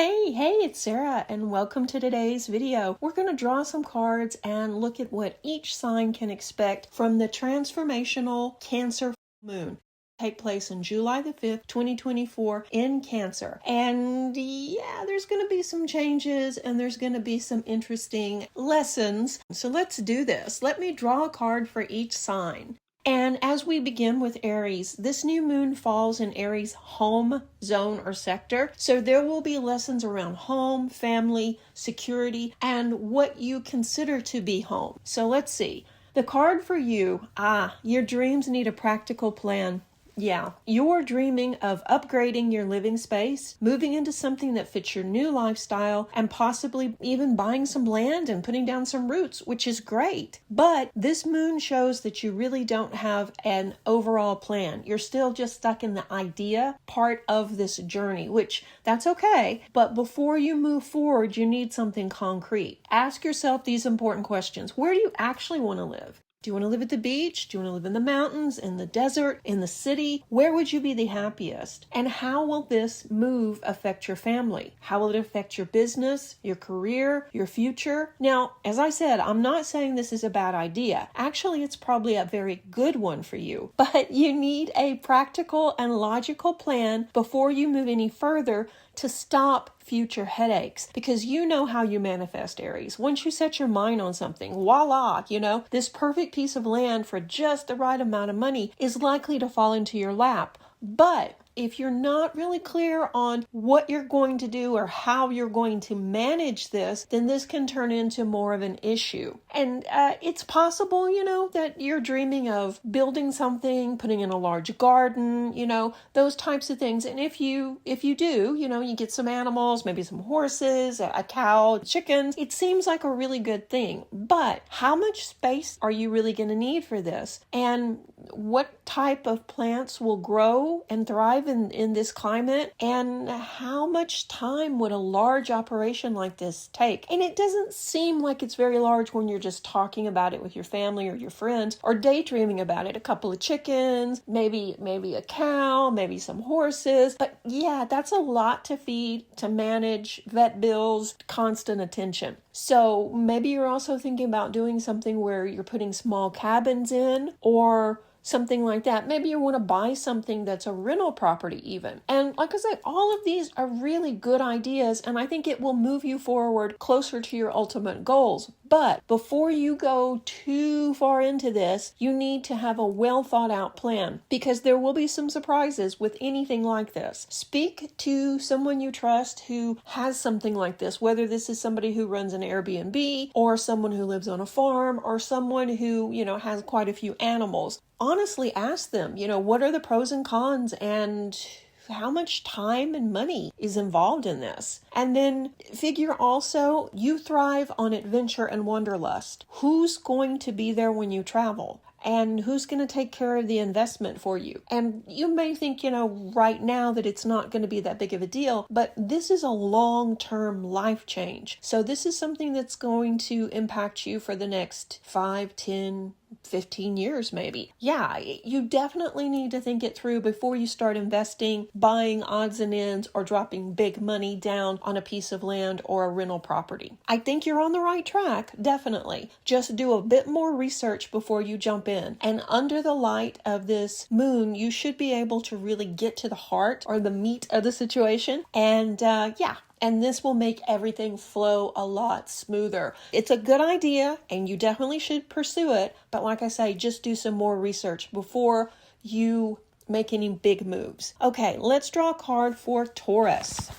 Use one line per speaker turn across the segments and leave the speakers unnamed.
Hey, it's Sarah, and welcome to today's video. We're going to draw some cards and look at what each sign can expect from the transformational Cancer moon. Take place on July the 5th, 2024 in Cancer. And yeah, there's going to be some changes and there's going to be some interesting lessons. So let's do this. Let me draw a card for each sign. And as we begin with Aries, this new moon falls in Aries' home zone or sector. So there will be lessons around home, family, security, and what you consider to be home. So let's see. The card for you, your dreams need a practical plan. Yeah, you're dreaming of upgrading your living space, moving into something that fits your new lifestyle, and possibly even buying some land and putting down some roots, which is great. But this moon shows that you really don't have an overall plan. You're still just stuck in the idea part of this journey, which that's okay. But before you move forward, you need something concrete. Ask yourself these important questions. Where do you actually want to live? Do you want to live at the beach? Do you want to live in the mountains, in the desert, in the city? Where would you be the happiest? And how will this move affect your family? How will it affect your business, your career, your future? Now, as I said, I'm not saying this is a bad idea. Actually, it's probably a very good one for you. But you need a practical and logical plan before you move any further to stop future headaches, because you know how you manifest, Aries. Once you set your mind on something, voila, this perfect piece of land for just the right amount of money is likely to fall into your lap. But if you're not really clear on what you're going to do or how you're going to manage this, then this can turn into more of an issue. And it's possible, that you're dreaming of building something, putting in a large garden, those types of things. And if you do, you get some animals, maybe some horses, a cow, chickens, it seems like a really good thing. But how much space are you really going to need for this? And what type of plants will grow and thrive in this climate, and how much time would a large operation like this take? And it doesn't seem like it's very large when you're just talking about it with your family or your friends or daydreaming about it. A couple of chickens, maybe a cow, maybe some horses. But yeah, that's a lot to feed, to manage, vet bills, constant attention. So maybe you're also thinking about doing something where you're putting small cabins in, or something like that. Maybe you want to buy something that's a rental property even. And like I said, all of these are really good ideas, and I think it will move you forward closer to your ultimate goals. But before you go too far into this, you need to have a well thought out plan, because there will be some surprises with anything like this. Speak to someone you trust who has something like this, whether this is somebody who runs an Airbnb or someone who lives on a farm or someone who, has quite a few animals. Honestly, ask them, what are the pros and cons and how much time and money is involved in this? And then figure also, you thrive on adventure and wanderlust. Who's going to be there when you travel? And who's going to take care of the investment for you? And you may think, right now that it's not going to be that big of a deal, but this is a long-term life change. So this is something that's going to impact you for the next 5, 10, 15 years maybe. Yeah, you definitely need to think it through before you start investing, buying odds and ends, or dropping big money down on a piece of land or a rental property. I think you're on the right track, definitely. Just do a bit more research before you jump in. And under the light of this moon, you should be able to really get to the heart or the meat of the situation. And and this will make everything flow a lot smoother. It's a good idea, and you definitely should pursue it. But like I say, just do some more research before you make any big moves. Okay, let's draw a card for Taurus.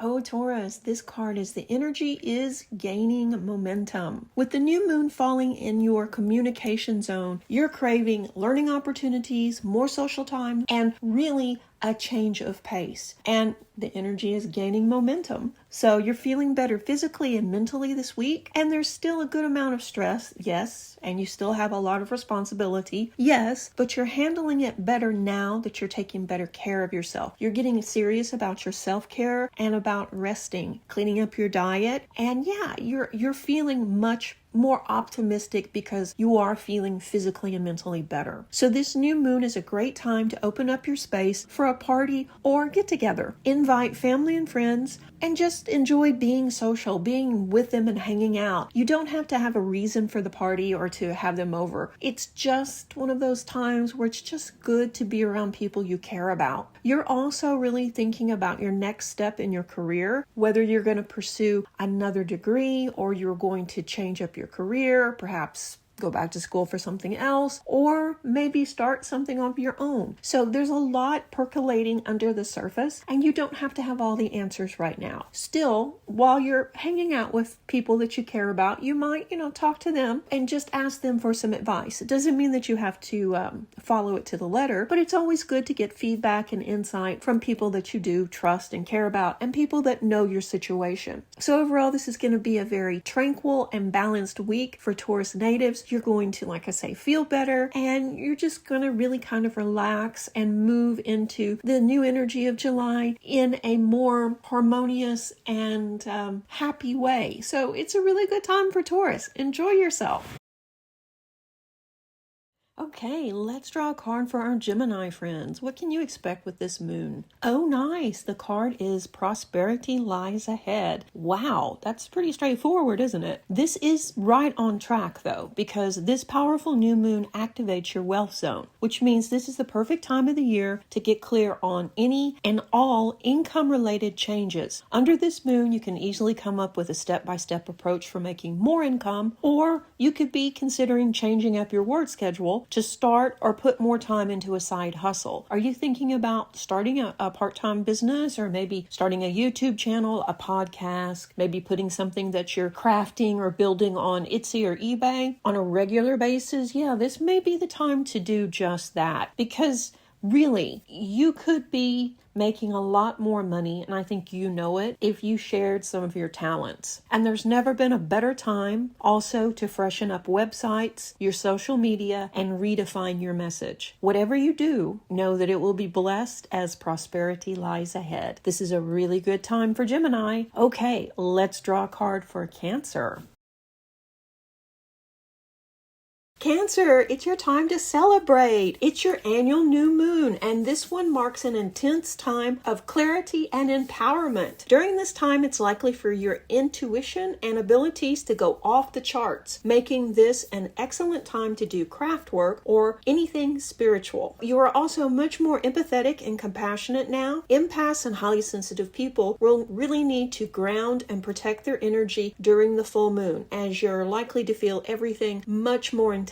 Oh, Taurus, this card is the energy is gaining momentum. With the new moon falling in your communication zone, you're craving learning opportunities, more social time, and really a change of pace. And the energy is gaining momentum. So you're feeling better physically and mentally this week. And there's still a good amount of stress, yes. And you still have a lot of responsibility, yes. But you're handling it better now that you're taking better care of yourself. You're getting serious about your self-care and about resting, cleaning up your diet. And yeah, you're feeling much more optimistic because you are feeling physically and mentally better. So this new moon is a great time to open up your space for a party or get together. Invite family and friends and just enjoy being social, being with them and hanging out. You don't have to have a reason for the party or to have them over. It's just one of those times where it's just good to be around people you care about. You're also really thinking about your next step in your career, whether you're going to pursue another degree or you're going to change up your career, perhaps go back to school for something else, or maybe start something of your own. So there's a lot percolating under the surface, and you don't have to have all the answers right now. Still, while you're hanging out with people that you care about, you might, talk to them and just ask them for some advice. It doesn't mean that you have to follow it to the letter, but it's always good to get feedback and insight from people that you do trust and care about, and people that know your situation. So overall, this is going to be a very tranquil and balanced week for Taurus natives. You're going to, like I say, feel better, and you're just going to really kind of relax and move into the new energy of July in a more harmonious and happy way. So it's a really good time for Taurus. Enjoy yourself. Okay, let's draw a card for our Gemini friends. What can you expect with this moon? Oh, nice. The card is Prosperity Lies Ahead. Wow, that's pretty straightforward, isn't it? This is right on track, though, because this powerful new moon activates your wealth zone, which means this is the perfect time of the year to get clear on any and all income-related changes. Under this moon, you can easily come up with a step-by-step approach for making more income, or you could be considering changing up your work schedule to start or put more time into a side hustle. Are you thinking about starting a part-time business, or maybe starting a YouTube channel, a podcast, maybe putting something that you're crafting or building on Etsy or eBay on a regular basis? Yeah, this may be the time to do just that, because really, you could be making a lot more money, and I think you know it, if you shared some of your talents. And there's never been a better time also to freshen up websites, your social media, and redefine your message. Whatever you do, know that it will be blessed as prosperity lies ahead. This is a really good time for Gemini. Okay, let's draw a card for Cancer. Cancer, it's your time to celebrate. It's your annual new moon, and this one marks an intense time of clarity and empowerment. During this time, it's likely for your intuition and abilities to go off the charts, making this an excellent time to do craft work or anything spiritual. You are also much more empathetic and compassionate now. Empaths and highly sensitive people will really need to ground and protect their energy during the full moon, as you're likely to feel everything much more intensely.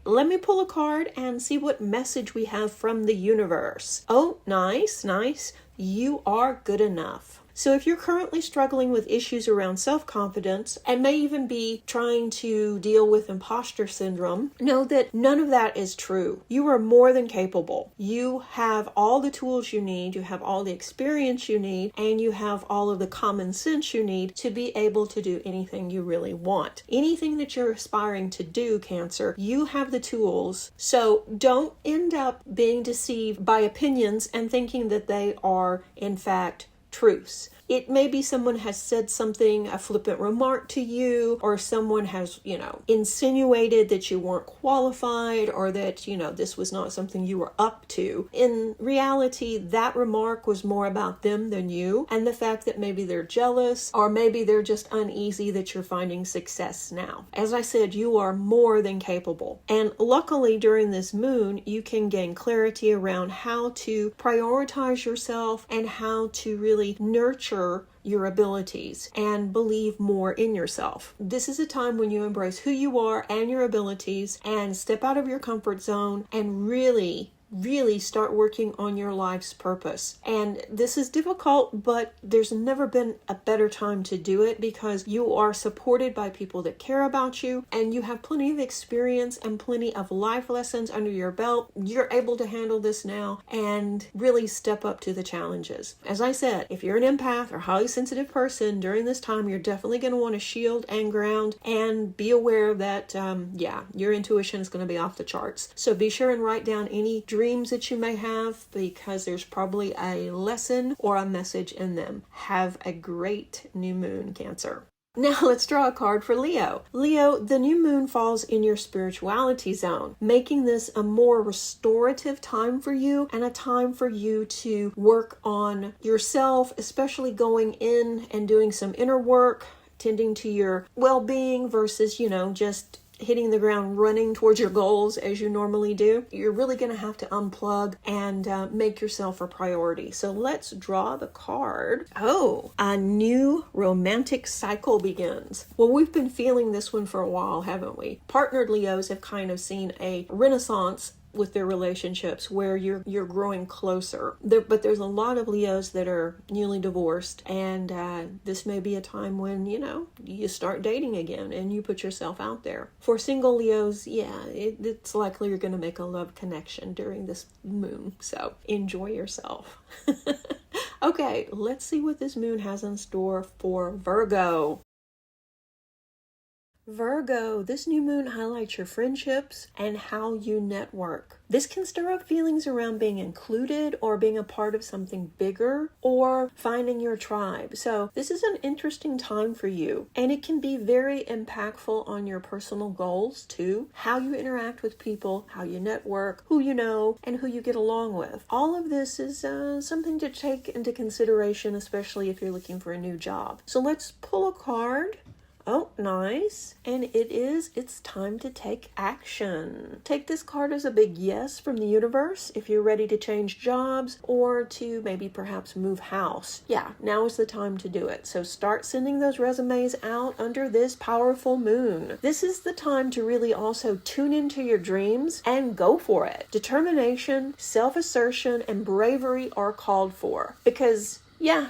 Let me pull a card and see what message we have from the universe. Oh, nice. You are good enough. So if you're currently struggling with issues around self-confidence and may even be trying to deal with imposter syndrome, know that none of that is true. You are more than capable. You have all the tools you need, you have all the experience you need, and you have all of the common sense you need to be able to do anything you really want. Anything that you're aspiring to do, Cancer, you have the tools. So don't end up being deceived by opinions and thinking that they are, in fact, truths. It may be someone has said something, a flippant remark to you, or someone has, insinuated that you weren't qualified, or that, this was not something you were up to. In reality, that remark was more about them than you, and the fact that maybe they're jealous, or maybe they're just uneasy that you're finding success now. As I said, you are more than capable. And luckily, during this moon, you can gain clarity around how to prioritize yourself and how to really nurture your abilities and believe more in yourself. This is a time when you embrace who you are and your abilities and step out of your comfort zone and really start working on your life's purpose. And this is difficult, but there's never been a better time to do it, because you are supported by people that care about you, and you have plenty of experience and plenty of life lessons under your belt. You're able to handle this now and really step up to the challenges. As I said, if you're an empath or highly sensitive person during this time, you're definitely going to want to shield and ground and be aware that, your intuition is going to be off the charts. So be sure and write down any dreams that you may have, because there's probably a lesson or a message in them. Have a great new moon, Cancer. Now let's draw a card for Leo. Leo, the new moon falls in your spirituality zone, making this a more restorative time for you and a time for you to work on yourself, especially going in and doing some inner work, tending to your well-being versus, just hitting the ground running towards your goals as you normally do. You're really going to have to unplug and make yourself a priority. So let's draw the card. Oh, a new romantic cycle begins. Well, we've been feeling this one for a while, haven't we? Partnered Leos have kind of seen a renaissance with their relationships where you're growing closer. But there's a lot of Leos that are newly divorced, and this may be a time when, you start dating again and you put yourself out there. For single Leos, it's likely you're going to make a love connection during this moon, so enjoy yourself. Okay, let's see what this moon has in store for Virgo. Virgo, this new moon highlights your friendships and how you network. This can stir up feelings around being included or being a part of something bigger or finding your tribe. So this is an interesting time for you, and it can be very impactful on your personal goals too, how you interact with people, how you network, who you know, and who you get along with. All of this is something to take into consideration, especially if you're looking for a new job. So let's pull a card. Oh, nice. And it's time to take action. Take this card as a big yes from the universe if you're ready to change jobs or to maybe perhaps move house. Yeah, now is the time to do it. So start sending those resumes out under this powerful moon. This is the time to really also tune into your dreams and go for it. Determination, self-assertion, and bravery are called for because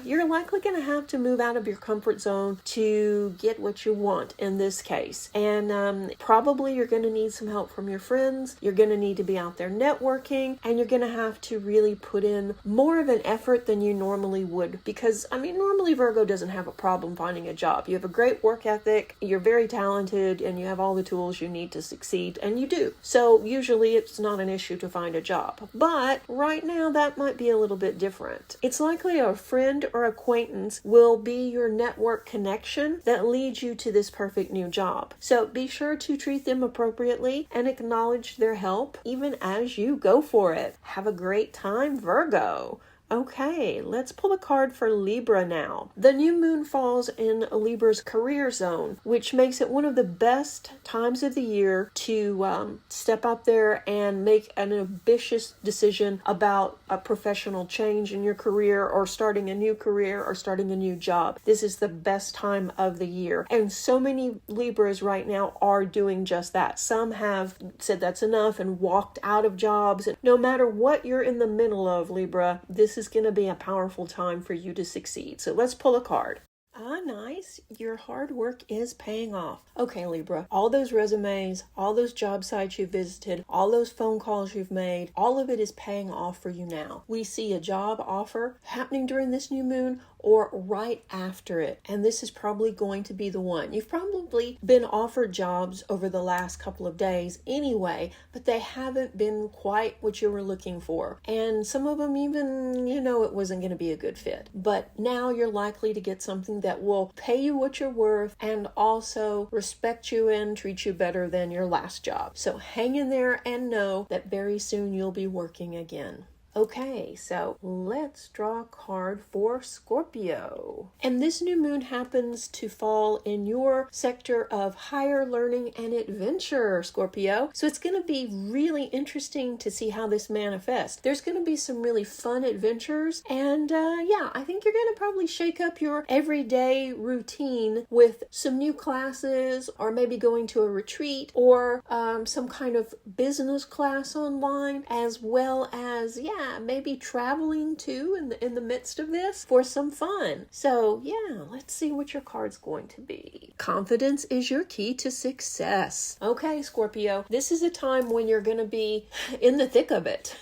you're likely going to have to move out of your comfort zone to get what you want in this case. And probably you're going to need some help from your friends. You're going to need to be out there networking, and you're going to have to really put in more of an effort than you normally would. Because, normally Virgo doesn't have a problem finding a job. You have a great work ethic, you're very talented, and you have all the tools you need to succeed, and you do. So usually it's not an issue to find a job. But right now that might be a little bit different. It's likely a friend or acquaintance will be your network connection that leads you to this perfect new job. So be sure to treat them appropriately and acknowledge their help even as you go for it. Have a great time, Virgo. Okay, let's pull a card for Libra now. The new moon falls in Libra's career zone, which makes it one of the best times of the year to step up there and make an ambitious decision about a professional change in your career or starting a new career or starting a new job. This is the best time of the year. And so many Libras right now are doing just that. Some have said that's enough and walked out of jobs. And no matter what you're in the middle of, Libra, this is going to be a powerful time for you to succeed. So let's pull a card. Ah, nice. Your hard work is paying off. Okay, Libra, all those resumes, all those job sites you've visited, all those phone calls you've made, all of it is paying off for you now. We see a job offer happening during this new moon or right after it. And this is probably going to be the one. You've probably been offered jobs over the last couple of days anyway, but they haven't been quite what you were looking for. And some of them even, it wasn't going to be a good fit. But now you're likely to get something that will pay you what you're worth and also respect you and treat you better than your last job. So hang in there and know that very soon you'll be working again. Okay, so let's draw a card for Scorpio. And this new moon happens to fall in your sector of higher learning and adventure, Scorpio. So it's going to be really interesting to see how this manifests. There's going to be some really fun adventures. And I think you're going to probably shake up your everyday routine with some new classes or maybe going to a retreat or some kind of business class online, as well as, maybe traveling too in the midst of this for some fun. So let's see what your card's going to be. Confidence is your key to success. Okay, Scorpio, this is a time when you're going to be in the thick of it.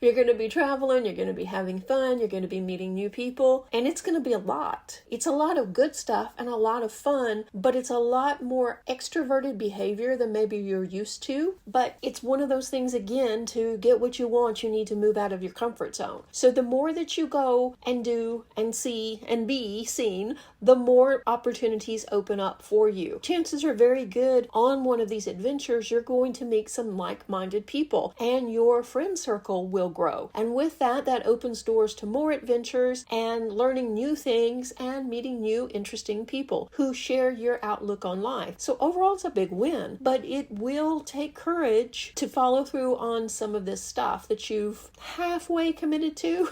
You're going to be traveling, you're going to be having fun, you're going to be meeting new people, and it's going to be a lot. It's a lot of good stuff and a lot of fun, but it's a lot more extroverted behavior than maybe you're used to. But it's one of those things, again, to get what you want, you need to move move out of your comfort zone. So the more that you go and do and see and be seen, the more opportunities open up for you. Chances are very good on one of these adventures, you're going to meet some like-minded people and your friend circle will grow. And with that, that opens doors to more adventures and learning new things and meeting new interesting people who share your outlook on life. So overall, it's a big win, but it will take courage to follow through on some of this stuff that you've halfway committed to.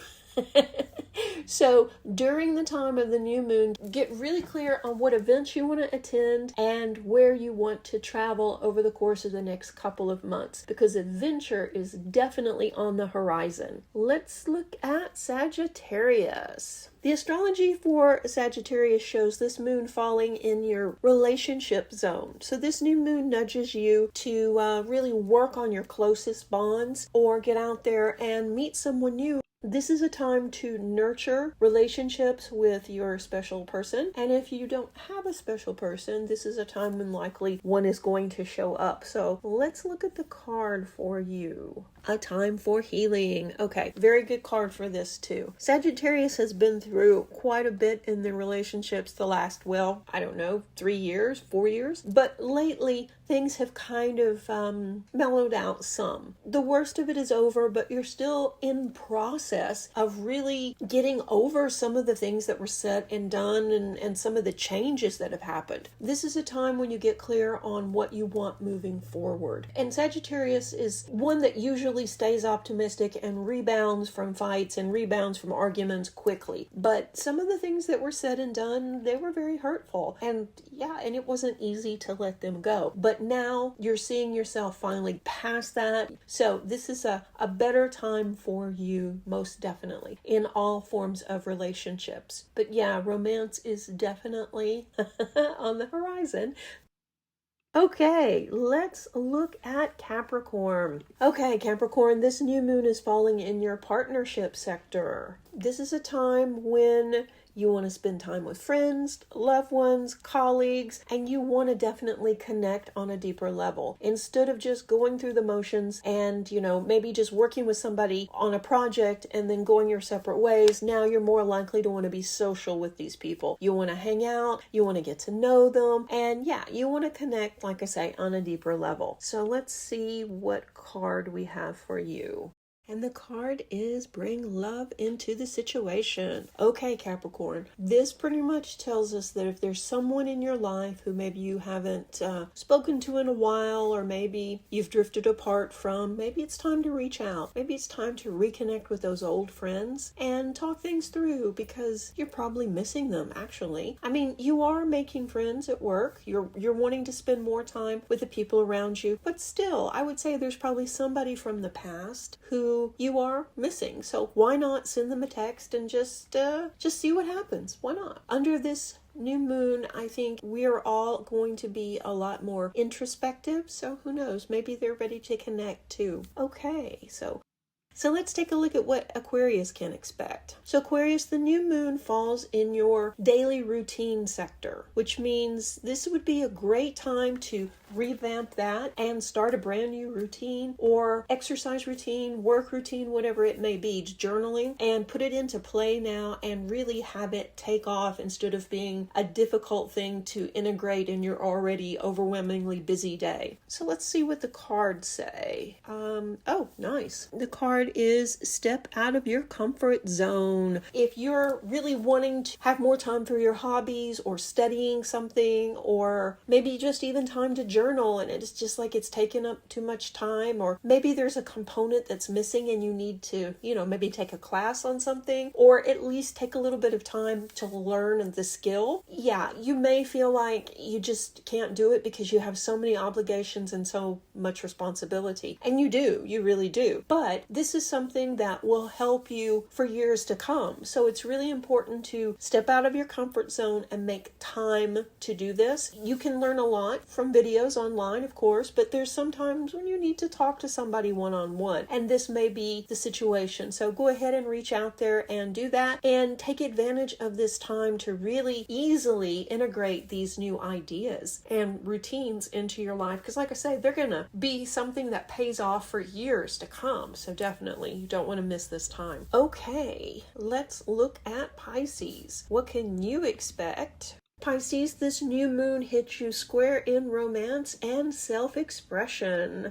So during the time of the new moon, get really clear on what events you want to attend and where you want to travel over the course of the next couple of months, because adventure is definitely on the horizon. Let's look at Sagittarius. The astrology for Sagittarius shows this moon falling in your relationship zone. So this new moon nudges you to really work on your closest bonds or get out there and meet someone new. This is a time to nurture relationships with your special person. And if you don't have a special person, this is a time when likely one is going to show up. So let's look at the card for you. A time for healing. Okay, very good card for this too. Sagittarius has been through quite a bit in the relationships the last, 3 years, 4 years. But lately, things have kind of mellowed out some. The worst of it is over, but you're still in process of really getting over some of the things that were said and done and some of the changes that have happened. This is a time when you get clear on what you want moving forward. And Sagittarius is one that usually stays optimistic and rebounds from fights and rebounds from arguments quickly. But some of the things that were said and done, they were very hurtful. And it wasn't easy to let them go. But now you're seeing yourself finally past that. So this is a better time for you, most definitely, in all forms of relationships. But romance is definitely on the horizon. Okay, let's look at Capricorn. Okay, Capricorn, this new moon is falling in your partnership sector. This is a time when you want to spend time with friends, loved ones, colleagues, and you want to definitely connect on a deeper level. Instead of just going through the motions and, maybe just working with somebody on a project and then going your separate ways, now you're more likely to want to be social with these people. You want to hang out, you want to get to know them, and you want to connect, like I say, on a deeper level. So let's see what card we have for you. And the card is bring love into the situation. Okay, Capricorn, this pretty much tells us that if there's someone in your life who maybe you haven't spoken to in a while, or maybe you've drifted apart from, maybe it's time to reach out. Maybe it's time to reconnect with those old friends and talk things through, because you're probably missing them, actually. I mean, you are making friends at work. You're wanting to spend more time with the people around you. But still, I would say there's probably somebody from the past who you are missing. So why not send them a text and just see what happens? Why not? Under this new moon, I think we're all going to be a lot more introspective. So who knows? Maybe they're ready to connect too. Okay, so let's take a look at what Aquarius can expect. So Aquarius, the new moon falls in your daily routine sector, which means this would be a great time to revamp that and start a brand new routine, or exercise routine, work routine, whatever it may be, journaling, and put it into play now and really have it take off instead of being a difficult thing to integrate in your already overwhelmingly busy day. So let's see what the cards say. Oh, nice. The card is step out of your comfort zone. If you're really wanting to have more time for your hobbies or studying something, or maybe just even time to journal and it's just like it's taken up too much time, or maybe there's a component that's missing and you need to, maybe take a class on something, or at least take a little bit of time to learn the skill. You may feel like you just can't do it because you have so many obligations and so much responsibility. And you really do. But this is something that will help you for years to come. So it's really important to step out of your comfort zone and make time to do this. You can learn a lot from videos online, of course, but there's sometimes when you need to talk to somebody one-on-one, and this may be the situation. So go ahead and reach out there and do that, and take advantage of this time to really easily integrate these new ideas and routines into your life. Because like I say, they're going to be something that pays off for years to come. So definitely. definitely. You don't want to miss this time. Okay, let's look at Pisces. What can you expect? Pisces, this new moon hits you square in romance and self-expression.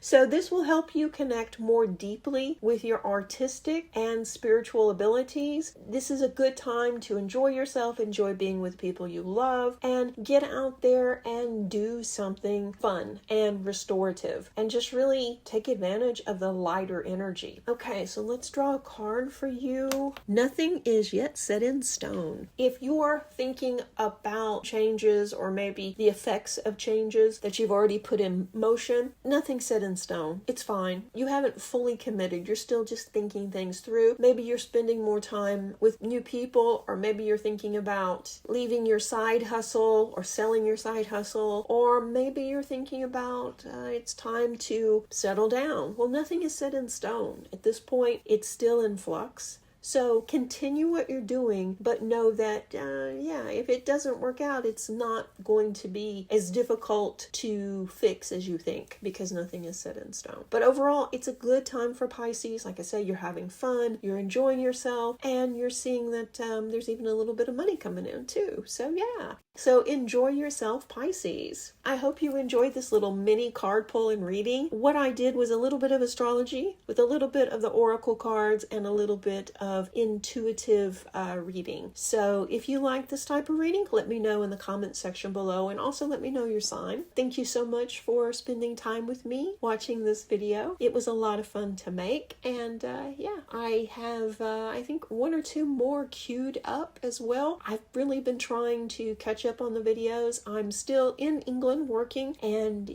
So this will help you connect more deeply with your artistic and spiritual abilities. This is a good time to enjoy yourself, enjoy being with people you love, and get out there and do something fun and restorative, and just really take advantage of the lighter energy. Okay, so let's draw a card for you. Nothing is yet set in stone. If you are thinking about changes, or maybe the effects of changes that you've already put in motion, nothing's set in stone. It's fine. You haven't fully committed. You're still just thinking things through. Maybe you're spending more time with new people, or maybe you're thinking about leaving your side hustle or selling your side hustle, or maybe you're thinking about it's time to settle down. Well, nothing is set in stone. At this point, it's still in flux. So continue what you're doing, but know that, if it doesn't work out, it's not going to be as difficult to fix as you think, because nothing is set in stone. But overall, it's a good time for Pisces. Like I said, you're having fun, you're enjoying yourself, and you're seeing that there's even a little bit of money coming in too. So yeah. So enjoy yourself, Pisces. I hope you enjoyed this little mini card pull and reading. What I did was a little bit of astrology with a little bit of the oracle cards and a little bit of intuitive reading. So if you like this type of reading, let me know in the comment section below, and also let me know your sign. Thank you so much for spending time with me watching this video. It was a lot of fun to make, and I have I think 1 or 2 more queued up as well. I've really been trying to catch up on the videos. I'm still in England working, and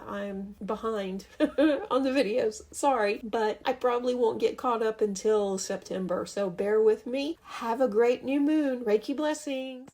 I'm behind on the videos. Sorry, but I probably won't get caught up until September, so bear with me. Have a great new moon. Reiki blessings.